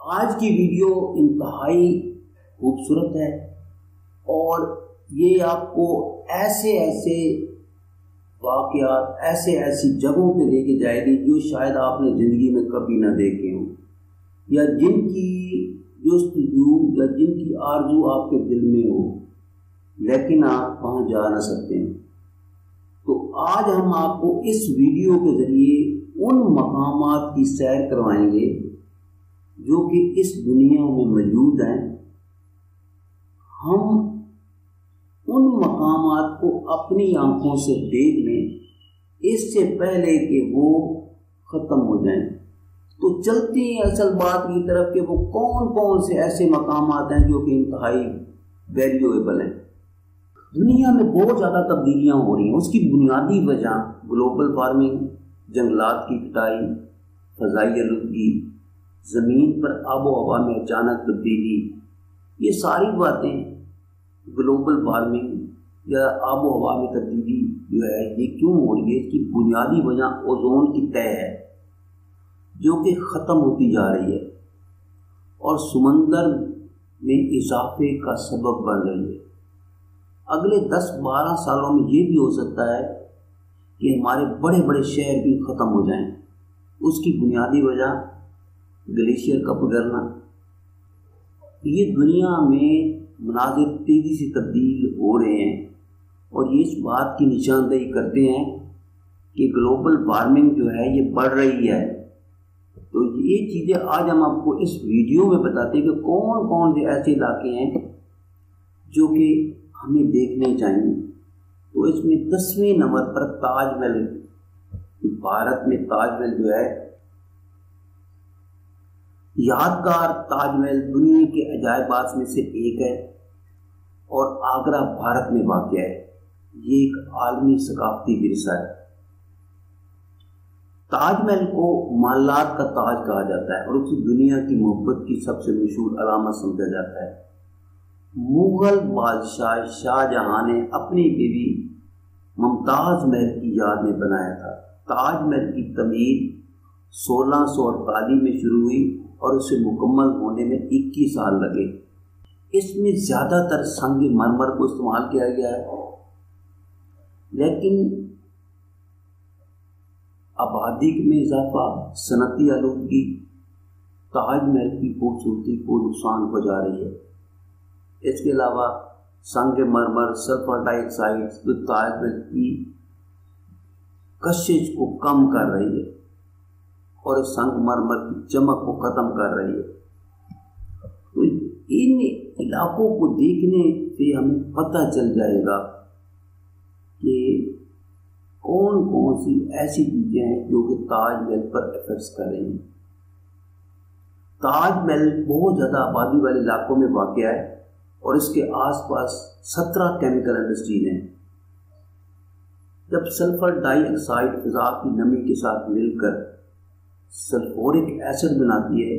آج کی ویڈیو انتہائی خوبصورت ہے اور یہ آپ کو ایسے واقعات ایسی جگہوں پہ لے کے جائے گی جو شاید آپ نے زندگی میں کبھی نہ دیکھے ہوں، یا جن کی جستجو یا جن کی آرزو آپ کے دل میں ہو لیکن آپ وہاں جا نہ سکتے ہیں۔ تو آج ہم آپ کو اس ویڈیو کے ذریعے ان مقامات کی سیر کروائیں گے جو کہ اس دنیا میں موجود ہیں۔ ہم ان مقامات کو اپنی آنکھوں سے دیکھ لیں اس سے پہلے کہ وہ ختم ہو جائیں۔ تو چلتے ہیں اصل بات کی طرف کہ وہ کون سے ایسے مقامات ہیں جو کہ انتہائی ویلیویبل ہیں۔ دنیا میں بہت زیادہ تبدیلیاں ہو رہی ہیں، اس کی بنیادی وجہ گلوبل وارمنگ، جنگلات کی کٹائی، فضائی آلودگی، زمین پر آب و ہوا میں اچانک تبدیلی، یہ ساری باتیں گلوبل وارمنگ یا آب و ہوا میں تبدیلی جو ہے یہ کیوں ہو رہی ہے، اس کی بنیادی وجہ اوزون کی تہہ ہے جو کہ ختم ہوتی جا رہی ہے اور سمندر میں اضافے کا سبب بن رہی ہے۔ اگلے 10-12 سالوں میں یہ بھی ہو سکتا ہے کہ ہمارے بڑے شہر بھی ختم ہو جائیں۔ اس کی بنیادی وجہ گلیشیئر کا پگھلنا۔ یہ دنیا میں مناظر تیزی سے تبدیل ہو رہے ہیں اور یہ اس بات کی نشاندہی کرتے ہیں کہ گلوبل وارمنگ جو ہے یہ بڑھ رہی ہے۔ تو یہ چیزیں آج ہم آپ کو اس ویڈیو میں بتاتے ہیں کہ کون سے ایسے علاقے ہیں جو کہ ہمیں دیکھنے چاہیے۔ تو اس میں 10ویں نمبر پر تاج محل، بھارت میں تاج محل جو ہے یادگار تاج محل دنیا کے عجائبات میں سے ایک ہے اور آگرہ بھارت میں واقع ہے۔ یہ ایک عالمی ثقافتی ورثہ ہے۔ تاج محل کو مالات کا تاج کہا جاتا ہے اور اسے دنیا کی محبت کی سب سے مشہور علامت سمجھا جاتا ہے۔ مغل بادشاہ شاہ جہاں نے اپنی بیوی ممتاز محل کی یاد میں بنایا تھا۔ تاج محل کی تعمیر 1648 میں شروع ہوئی اور اسے مکمل ہونے میں 21 سال لگے۔ اس میں زیادہ تر سنگ مرمر کو استعمال کیا گیا ہے، لیکن آبادی میں اضافہ، صنعتی آلودگی تاج محل کی خوبصورتی کو نقصان پہنچا رہی ہے۔ اس کے علاوہ سنگ مرمر، سلفر ڈائی آکسائڈ جو تاج محل کی کشش کو کم کر رہی ہے اور سنگ مرمر کی چمک کو ختم کر رہی ہے۔ تو ان علاقوں کو دیکھنے سے ہمیں پتہ چل جائے گا کہ کون سی ایسی چیزیں ہیں جو کہ تاج محل پر افیکٹس کر رہی ہیں۔ تاج محل بہت زیادہ آبادی والے علاقوں میں واقع ہے اور اس کے آس پاس 17 کیمیکل انڈسٹریز ہیں۔ جب سلفر ڈائی آکسائڈ فضا کی نمی کے ساتھ مل کر سلفورک ایسڈ بناتی ہے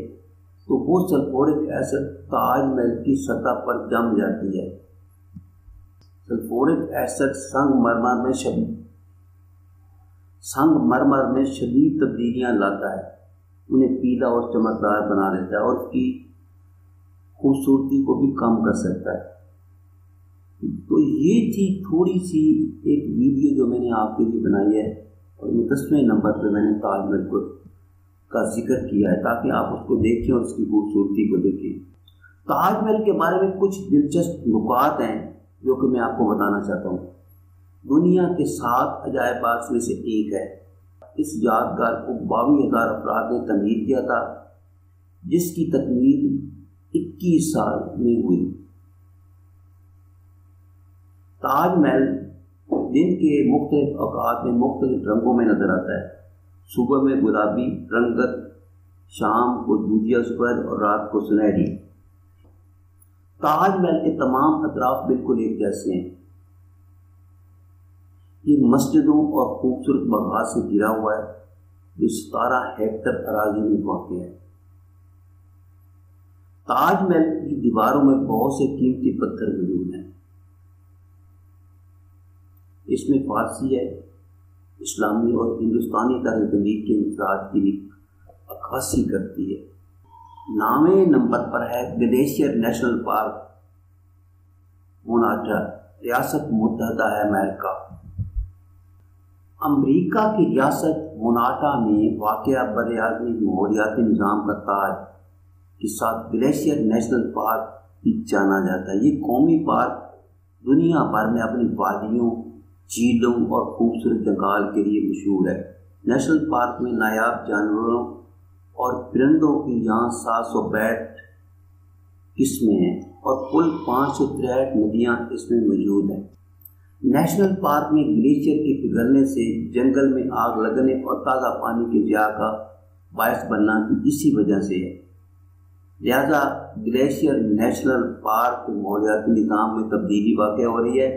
تو وہ سلفورک ایسڈ تاج محل کی سطح پر جم جاتی ہے۔ سلفورک ایسڈ سنگ مرمر میں شدید تبدیلیاں لاتا ہے، انہیں پیلا اور چمکدار بنا دیتا ہے اور اس کی خوبصورتی کو بھی کم کر سکتا ہے۔ تو یہ تھی تھوڑی سی ایک ویڈیو جو میں نے آپ کے لیے بنائی ہے اور 10ویں نمبر پہ میں نے تاج محل کا ذکر کیا ہے تاکہ آپ اس کو دیکھیں اور اس کی خوبصورتی کو دیکھیں۔ تاج محل کے بارے میں کچھ دلچسپ نکات ہیں جو کہ میں آپ کو بتانا چاہتا ہوں۔ دنیا کے 7 عجائبات میں سے ایک ہے۔ اس یادگار کو 22,000 افراد نے تعمیر کیا تھا جس کی تکمیل 21 سال میں ہوئی۔ تاج محل دن کے مختلف اوقات میں مختلف رنگوں میں نظر آتا ہے۔ صبح میں گلابی رنگت، شام کو دودھیا سفید اور رات کو سنہری۔ تاج محل کے تمام اطراف بالکل ایک جیسے ہیں۔ یہ مسجدوں اور خوبصورت باغات سے گھرا ہوا ہے جو 17 ہیکٹر اراضی میں واقع ہے۔ تاج محل کی دیواروں میں بہت سے قیمتی پتھر موجود ہیں۔ اس میں فارسی ہے، اسلامی اور ہندوستانی طرز تعمیر کے امتزاج کی عکاسی کرتی ہے۔ 9ویں نمبر پر ہے گلیشیئر نیشنل پارک موناٹا، ریاست متحدہ امریکہ۔ امریکہ کی ریاست موناٹا میں واقع براعظمی ماحولیاتی نظام کا تاج کے ساتھ گلیشیئر نیشنل پارک بھی جانا جاتا ہے۔ یہ قومی پارک دنیا بھر میں اپنی وادیوں، جھیلوں اور خوبصورت جنگال کے لیے مشہور ہے۔ نیشنل پارک میں نایاب جانوروں اور پرندوں کی یہاں 762 قسمیں ہیں اور کل 563 ندیاں اس میں موجود ہیں۔ نیشنل پارک میں گلیشیئر کے پگھلنے سے جنگل میں آگ لگنے اور تازہ پانی کے ضیاع کا باعث بننا بھی اسی وجہ سے ہے۔ لہذا گلیشیئر نیشنل پارک کے ماحولیاتی نظام میں تبدیلی واقع ہو رہی ہے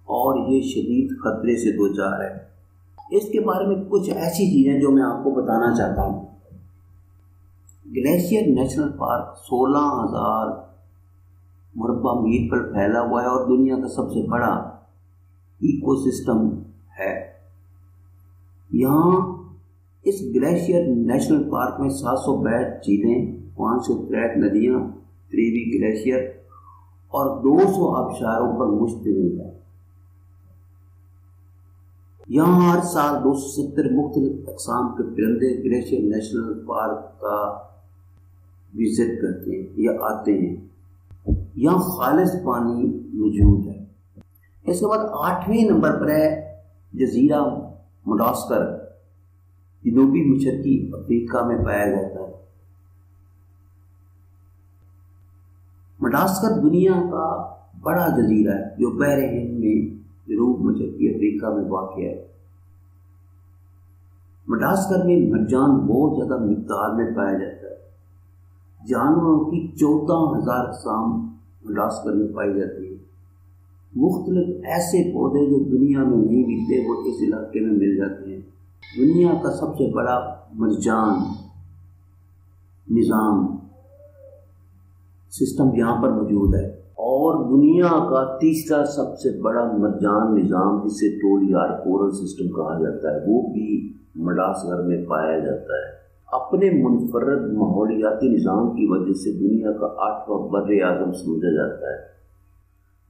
اور یہ شدید خطرے سے دوچار ہے۔ اس کے بارے میں کچھ ایسی چیزیں جو میں آپ کو بتانا چاہتا ہوں۔ گلیشیئر نیشنل پارک 16,000 مربع میل پر پھیلا ہوا ہے اور دنیا کا سب سے بڑا ایکو سسٹم ہے۔ یہاں اس گلیشیئر نیشنل پارک میں 762 جھیلیں، 563 ندیاں، 23 گلیشیئر اور 200 آبشاروں پر مشتمل ہے۔ یہاں ہر سال 270 مختلف اقسام کے پرندے گلیشیئر نیشنل پارک کا وزٹ کرتے ہیں یا آتے ہیں۔ یہاں خالص پانی موجود ہے۔ اس کے بعد 8ویں نمبر پر ہے جزیرہ مڈغاسکر، جنوبی مشرقی افریقہ میں پایا جاتا ہے۔ مڈغاسکر دنیا کا بڑا جزیرہ ہے جو بحر ہند میں جنوب مشرقی افریقہ میں واقع ہے۔ مڈغاسکر میں مرجان بہت زیادہ مقدار میں پایا جاتا ہے۔ جانوروں کی 14,000 اقسام مڈغاسکر میں پائی جاتی ہے۔ مختلف ایسے پودے جو دنیا میں نہیں ملتے وہ اس علاقے میں مل جاتے ہیں۔ دنیا کا سب سے بڑا مرجان نظام سسٹم یہاں پر موجود ہے اور دنیا کا تیسرا سب سے بڑا مرجان نظام جسے ٹولیار کورل سسٹم کہا جاتا ہے وہ بھی مڈغاسکر میں پایا جاتا ہے۔ اپنے منفرد ماحولیاتی نظام کی وجہ سے دنیا کا 8واں بر اعظم سمجھا جاتا ہے۔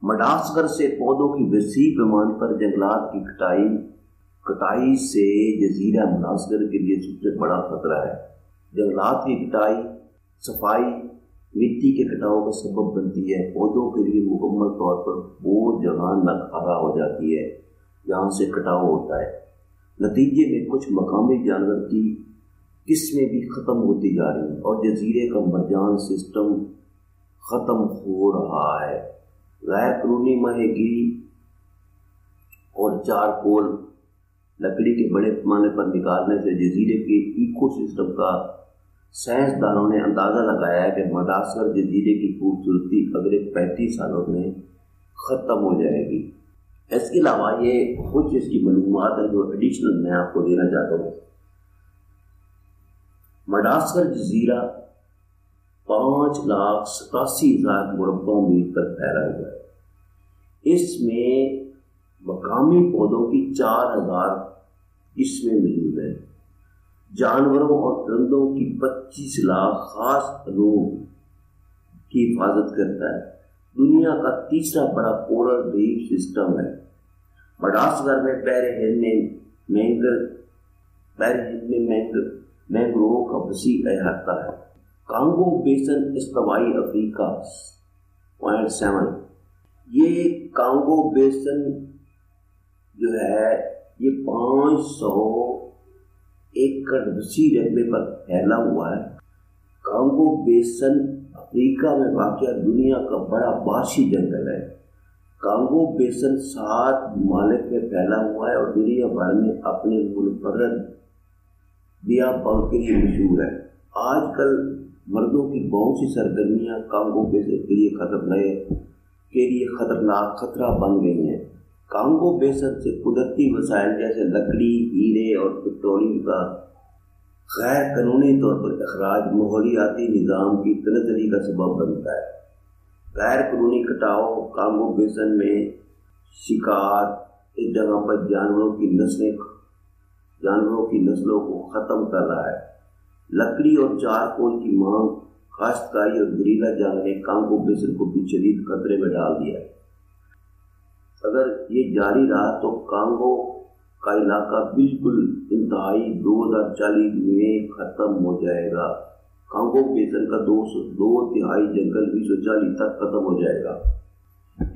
مڈغاسکر سے پودوں کی وسیع پیمانے پر جنگلات کی کٹائی سے جزیرہ مڈغاسکر کے لیے سب سے بڑا خطرہ ہے۔ جنگلات کی کٹائی، صفائی مٹی کے کٹاؤ کا سبب بنتی ہے۔ پودوں کے لیے مکمل طور پر وہ جگہ ناکارہ ہو جاتی ہے جہاں سے کٹاؤ ہوتا ہے۔ نتیجے میں کچھ مقامی جانور کی قسمیں بھی ختم ہوتی جا رہی ہیں اور جزیرے کا مرجان سسٹم ختم ہو رہا ہے۔ غیر قانونی ماہی گیری اور چارکول لکڑی کے بڑے پیمانے پر نکالنے سے جزیرے کے ایکو سسٹم کا سائنسدانوں نے اندازہ لگایا ہے کہ مڈغاسکر جزیرے کی خوبصورتی اگلے 35 سالوں میں ختم ہو جائے گی۔ اس کے علاوہ یہ کچھ اس کی معلومات ہیں جو ایڈیشنل میں آپ کو دینا چاہتا ہوں۔ مڈغاسکر جزیرہ 5,87,000 مربع میل پر پھیلا ہوا ہے۔ اس میں مقامی پودوں کی 4,000 قسمیں موجود ہیں۔ جانوروں اور پرندوں کی 25 لاکھ خاص انواع کی حفاظت کرتا ہے۔ دنیا کا تیسرا بڑا کورل ریف سسٹم ہے۔ مڈغاسکر میں بحر ہند میں مینگروو کا وسیع احاطہ ہے۔ کانگو بیسن استوائی افریقہ 0.7 یہ کانگو بیسن جو ہے یہ 500 ایکڑ وسیع رقبے پر پھیلا ہوا ہے۔ کانگو بیسن افریقہ میں واقع دنیا کا بڑا بارشی جنگل ہے۔ کانگو بیسن 7 ممالک میں پھیلا ہوا ہے اور دنیا بھر میں اپنے منفرد بیابان کے لیے مشہور ہے۔ آج کل مردوں کی بہت سی سرگرمیاں کانگو بیسن کے لیے خطرہ بن گئی ہیں۔ کانگو بیسن سے قدرتی وسائل جیسے لکڑی، ہیرے اور پیٹرولیم کا غیر قانونی طور پر اخراج ماحولیاتی نظام کی تنزلی کا سبب بنتا ہے۔ غیر قانونی کٹاؤ کانگو بیسن میں شکار اس جگہ پر جانوروں کی نسلوں کو ختم کر رہا ہے۔ لکڑی اور چارکول کی مانگ کاشتکاری اور گریلا جنگ نے کانگو بیسن کو بھی شدید خطرے میں ڈال دیا ہے۔ اگر یہ جاری رہا تو کانگو کا علاقہ بالکل انتہائی 2040 میں ختم ہو جائے گا۔ کانگو بیسن کا 2/3 جنگل 2040 تک ختم ہو جائے گا۔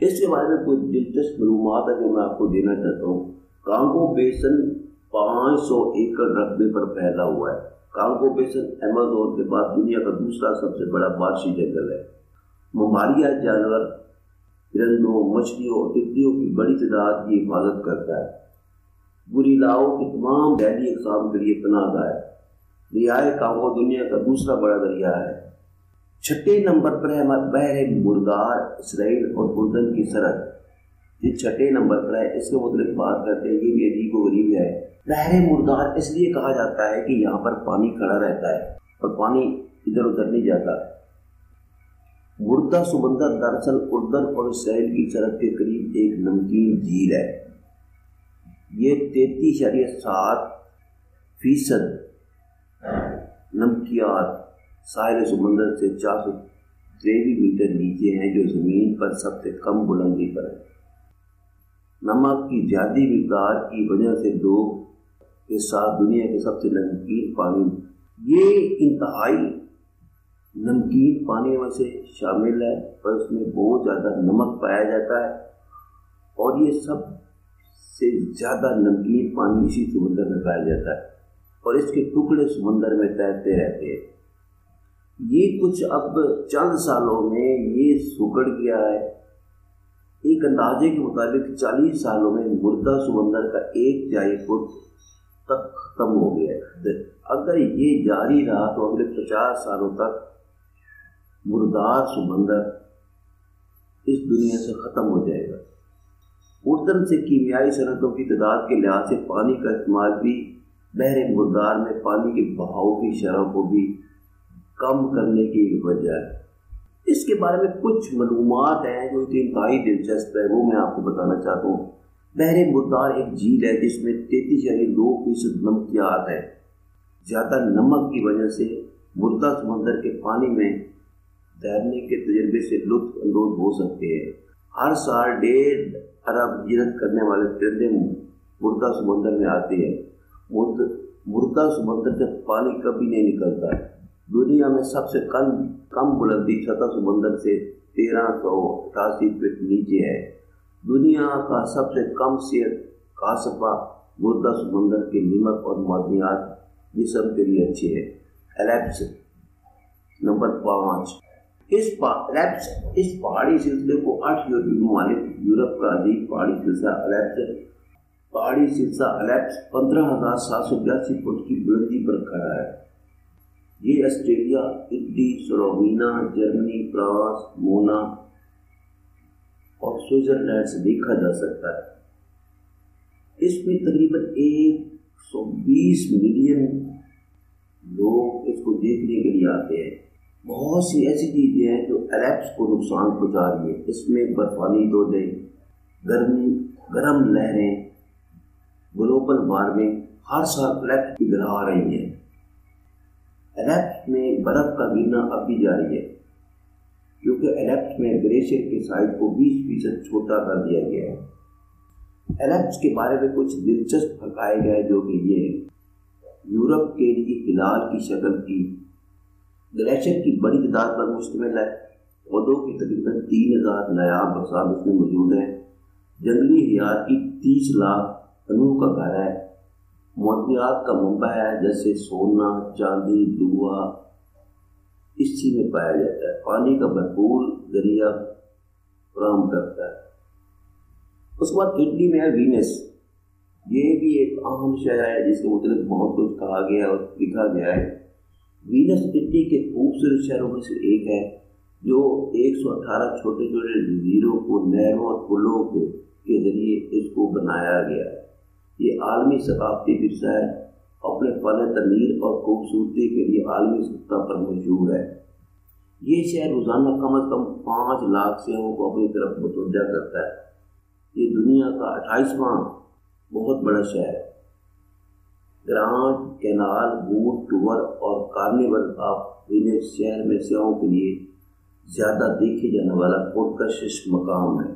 اس کے بارے میں کچھ دلچسپ معلومات ہے جو میں آپ کو دینا چاہتا ہوں۔ کانگو بیسن 500 ایکڑ رقبے پر پھیلا ہوا ہے۔ کانگو بیسن ایمیزون کے بعد دنیا کا دوسرا سب سے بڑا بارشی جنگل ہے۔ ممالیہ جانور، پرندوں، مچھلیوں اور تتلیوں کی بڑی تعداد کی حفاظت کرتا ہے۔ گوریلاؤں کی تمام ذیلی اقسام کے لیے پناہ گاہ ہے۔ دریائے کانگو دنیا کا دوسرا بڑا دریا ہے۔ 6 نمبر پر ہے بحر مردار، اسرائیل اور اردن کی سرحد۔ یہ 6 نمبر پر ہے۔ اس کے متعلق بات کرتے ہیں، یہ بھی عجیب و غریب ہے۔ بحر مردار اس لیے کہا جاتا ہے کہ یہاں پر پانی کھڑا رہتا ہے اور پانی ادھر ادھر نہیں جاتا۔ مردہ سمندر دراصل اردن اور اسرائیل کی سرحد کے قریب ایک نمکین جھیل ہے۔ یہ 33.7% نمکیات ساحل سمندر سے 423 میٹر نیچے ہیں، جو زمین پر سب سے کم بلندی پر ہے۔ نمک کی زیادہ مقدار کی وجہ سے لوگ کے ساتھ دنیا کے سب سے نمکین پانی یہ انتہائی نمکین پانی میں سے شامل ہے، پر اس میں بہت زیادہ نمک پایا جاتا ہے، اور یہ سب سے زیادہ نمکین پانی اسی سمندر میں پایا جاتا ہے، اور اس کے ٹکڑے سمندر میں تیرتے رہتے ہیں۔ یہ کچھ اب چند سالوں میں یہ سکڑ گیا ہے۔ ایک اندازے کے مطابق 40 سالوں میں مردہ سمندر کا 1/4 فٹ تک ختم ہو گیا ہے۔ اگر یہ جاری رہا تو اگلے 50 سالوں تک مردار سمندر اس دنیا سے ختم ہو جائے گا۔ اردن سے کیمیائی صنعتوں کی تعداد کے لحاظ سے پانی کا استعمال بھی بحر مردار میں پانی کے بہاؤ کی شرح کو بھی کم کرنے کی وجہ ہے۔ اس کے بارے میں کچھ معلومات ہیں جو انتہائی دلچسپ ہے، وہ میں آپ کو بتانا چاہتا ہوں۔ بحر مردار ایک جھیل ہے جس میں 33.2% نمکیات ہے۔ زیادہ نمک کی وجہ سے مردہ سمندر کے پانی میں تیرنے کے تجربے سے لطف اندوز ہو سکتے ہیں۔ ہر سال 1.5 ارب ہجرت کرنے والے پرندے مردہ سمندر میں آتے ہیں۔ مردہ سمندر سے پانی کبھی نہیں نکلتا۔ دنیا میں سب سے کم بلندی سطح سمندر سے 1388 فٹ نیچے ہے۔ دنیا کا سب سے کم صحت کاسبہ مردہ سمندر کے نمک اور معدنیات جسم کے لیے اچھے ہیں۔ Ellipse number 5۔ اس پہاڑی سلسلے کو 8 یورپی ممالک یورپ کا عظیم پہاڑی سلسلہ ایلپس 15,782 فٹ کی بلندی پر کھڑا ہے۔ یہ Australia, Italy, Slovenia, Germany, France, مونا اور سوئٹزرلینڈ سے دیکھا جا سکتا ہے۔ اس میں تقریباً 120 ملین لوگ اس کو دیکھنے کے لیے آتے ہیں۔ بہت سی ایسی چیزیں ہیں جو ایلپس کو نقصان پہنچا رہی ہیں۔ اس میں برفانی دودے، گرم لہریں، گلوبل وارمنگ ہر سال ایلپس پگھلا رہی ہیں۔ ایلپس میں برف کا گرنا اب بھی جاری ہے، کیونکہ ایلپس میں گلیشیئر کے سائز کو 20% چھوٹا کر دیا گیا ہے۔ ایلپس کے بارے میں کچھ دلچسپ حقائق ہے جو کہ یہ ہے۔ یورپ کے لیے ہلال کی شکل کی گلیشیئر کی بڑی تعداد پر مشتمل ہے۔ پودوں کی تقریباً 3000 نایاب اقسام اس میں موجود ہیں۔ جنگلی حیات کی 30 لاکھ انواع کا گھر ہے۔ معدنیات کا منبع ہے، جیسے سونا، چاندی، لوہا اسی میں پایا جاتا ہے۔ پانی کا بھرپور ذریعہ فراہم کرتا ہے۔ اس کے بعد اٹلی میں ہے وینس۔ یہ بھی ایک اہم شہر ہے جس کے متعلق بہت کچھ کہا گیا اور لکھا گیا ہے۔ وینس اٹلی کے خوبصورت شہروں میں سے ایک ہے، جو 118 چھوٹے چھوٹے جزیروں کو نہروں اور پلوں کے ذریعے اس کو بنایا گیا ہے۔ یہ عالمی ثقافتی ورثہ ہے، اپنے فن تعمیر اور خوبصورتی کے لیے عالمی سطح پر مشہور ہے۔ یہ شہر روزانہ کم از کم 5 لاکھ سیاحوں کو اپنی طرف متوجہ کرتا ہے۔ یہ دنیا کا 28واں بہت بڑا شہر ہے۔ گرانڈ کینال بوٹ ٹور اور کارنیول آف وینس شہر میں سیاحوں کے لیے زیادہ دیکھے جانے والا پرکشش مقام ہے۔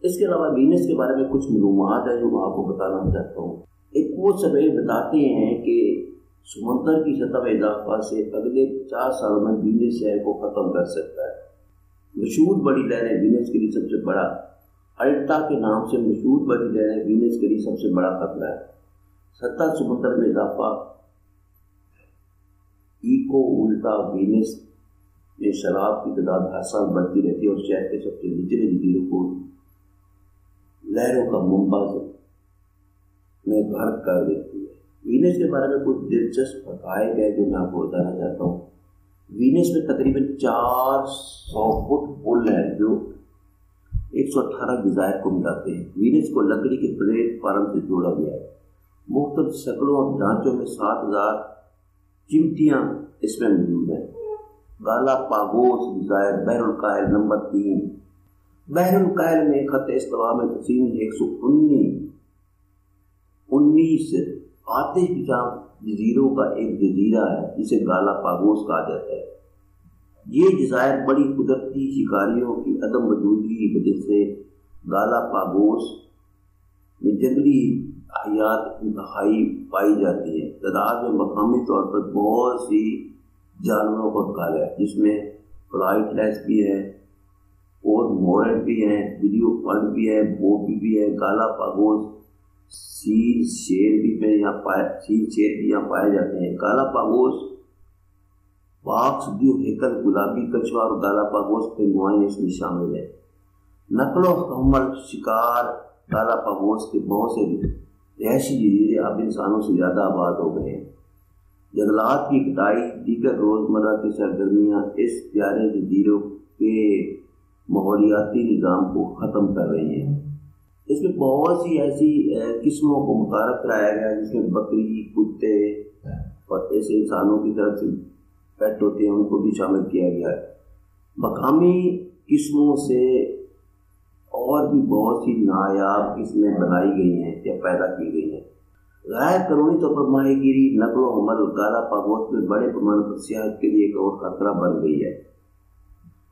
اس کے علاوہ وینس کے بارے میں کچھ معلومات ہیں جو میں آپ کو بتانا چاہتا ہوں۔ ایک وہ سروے بتاتے ہیں کہ سمندر کی سطح میں اضافہ سے اگلے 50 سالوں میں وینس شہر کو ختم کر سکتا ہے۔ مشہور بڑی لہریں وینس کے لیے سب سے بڑا الٹا کے نام سے مشہور بڑی لہریں وینس کے لیے سب سے بڑا خطرہ ہے۔ سطح سمندر میں اضافہ ایکو الٹا وینس میں شراب کی تعداد ہر سال بڑھتی رہتی ہے اور شہر کے سب سے نچلے جزیروں کو لہروں کا منبع میں غرق کر دیتی ہے۔ وینس کے بارے میں کچھ دلچسپ حقائق ہے جو میں آپ کو بتانا چاہتا ہوں۔ وینس میں تقریباً 400 فٹ پل ہے جو 118 جزائر کو ملاتے ہیں۔ وینس کو لکڑی کے پلیٹ فارم سے جوڑا گیا ہے۔ مختلف شکلوں اور ڈھانچوں میں 7000 چمٹیاں اس میں موجود ہیں۔ گالاپاگوس جزائر بحر الکاہل نمبر 3۔ بحر الکاہل میں خط استوا میں تقسیم 119 آتش فشاں جزیروں کا ایک جزیرہ ہے جسے گالاپاگوس کہا جاتا ہے۔ یہ جزائر بڑی قدرتی شکاریوں کی عدم وجودی کی وجہ سے گالاپاگوس میں جنگلی حیات انتہائی پائی جاتی ہے۔ تعداد میں مقامی طور پر بہت سی جانوروں کا گھر ہے جس میں فرائٹ لیس بھی ہے اور مورنٹ بھی ہیں، ویڈیو فنڈ بھی ہے، بوبی بھی ہے۔ گالاپاگوس سیل شیر بھی یہاں پائے جاتے ہیں۔ گالاپاگوس باکس ڈیو ہیکل گلابی کچھوا اور گالاپاگوس پینگوئن اس میں شامل ہے۔ نقل و حمل شکار گالاپاگوس کے بہت سے رہائشی جزیرے اب انسانوں سے زیادہ آباد ہو گئے ہیں۔ جنگلات کی کٹائی دیگر روزمرہ کی سرگرمیاں اس پیارے جزیروں کے ماحولیاتی نظام کو ختم کر رہی ہیں۔ اس میں بہت سی ایسی قسموں کو متعارف کرایا گیا ہے جس میں بکری، کتے اور ایسے انسانوں کی طرف سے پیٹ ہوتے ہیں ان کو بھی شامل کیا گیا ہے۔ مقامی قسموں سے اور بھی بہت سی نایاب قسمیں بنائی گئی ہیں یا پیدا کی گئی ہیں۔ غیر قانونی طور پر ماہی گیری، نقل و حمل گالاپاگوس میں بڑے پیمانے پر سیاحت کے لیے ایک اور خطرہ بن گئی ہے۔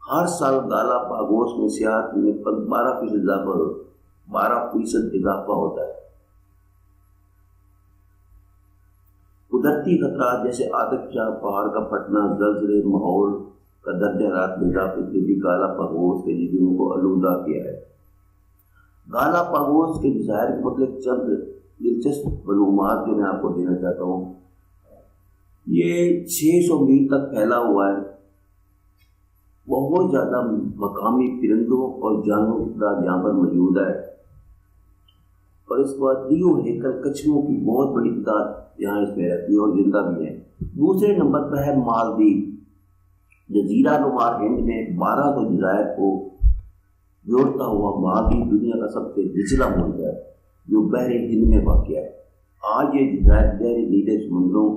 ہر سال گالاپاگوس میں سیاحت میں 12% اضافہ ہوتا ہے۔ قدرتی خطرات جیسے آتش فشاں پہاڑ کا پھٹنا، زلزلے، ماحول کا درجہ حرارت میں اضافے سے بھی گالاپاگوس کے جزیروں کو آلودہ کیا ہے۔ گالاپاگوس کے جزائر کے متعلق چند دلچسپ معلومات جو میں آپ کو دینا چاہتا ہوں۔ یہ 600 میل تک پھیلا ہوا ہے۔ بہت زیادہ مقامی پرندوں اور جانوروں کی تعداد یہاں پر موجود ہے اور اس کے بعد ڈیو ہیکل کچھووں کی بہت بڑی تعداد یہاں اس میں رہتی ہے اور زندہ بھی ہے۔ دوسرے نمبر پر ہے مالدیو، جزیرہ نما ہند میں 12 جزائر کو جوڑتا ہوا مالدیو دنیا کا سب سے نچلا ملک ہے جو بحر ہند میں واقع ہے۔ آج یہ جزائر گہرے نیلے سمندروں،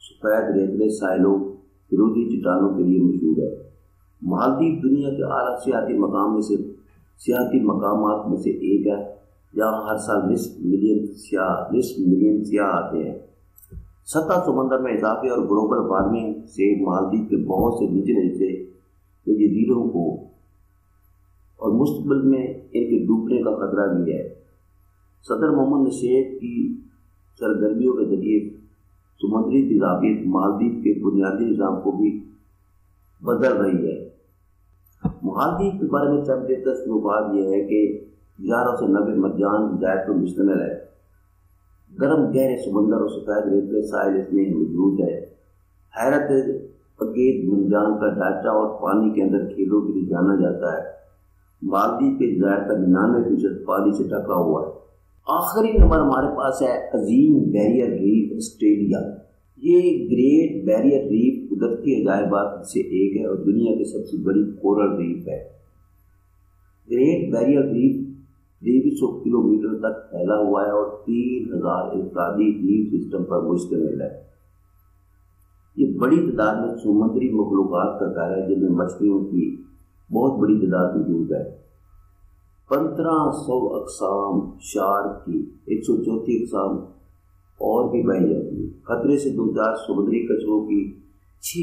سفید ریتلے ساحلوں، فیروزی چٹانوں کے لیے مشہور ہے۔ مالدیو دنیا کے اعلیٰ سیاحتی مقامات میں سے ایک ہے جہاں ہر سال نصف ملین سیاح آتے ہیں۔ سطح سمندر میں اضافے اور گلوبل وارمنگ سے مالدیو کے بہت سے نچلے حصے کے جزیروں کو اور مستقبل میں ان کے ڈوبنے کا خطرہ بھی ہے۔ صدر محمد نشید کی سرگرمیوں کے ذریعے سمندری تیزابیت مالدیو کے بنیادی نظام کو بھی بدل رہی ہے۔ مالدیو کے بارے میں چند دلچسپ بات یہ ہے کہ 1100 سے 90 مرجان جزائر پر مشتمل ہے۔ گرم گہرے سمندر اور سفید ریتلے ساحل اس میں موجود ہے۔ حیرت انگیز مرجان کا ڈھانچہ اور پانی کے اندر کھیلوں کے لیے جانا جاتا ہے۔ مالدیو کے جزائر کا 99% پانی سے ڈھکا ہوا ہے۔ آخری نمبر ہمارے پاس ہے عظیم بیریئر ریف آسٹریلیا۔ یہ گریٹ بیریئر ریف قدرتی عجائبات سے ایک ہے اور دنیا کی سب سے بڑی کورل ریف ہے۔ گریٹ بیریئر ریف 2300 کلومیٹر تک پھیلا ہوا ہے اور 3000 انفرادی ریف سسٹم پر مشتمل ہے۔ یہ بڑی تعداد میں سمندری مخلوقات کا گھر ہے جن میں مچھلیوں کی بہت بڑی تعداد موجود ہے۔ 1500 اقسام شارک کی 134 اقسام اور بھی پائی جاتی ہے۔ خطرے سے دوچار سمندری کچھووں کی 6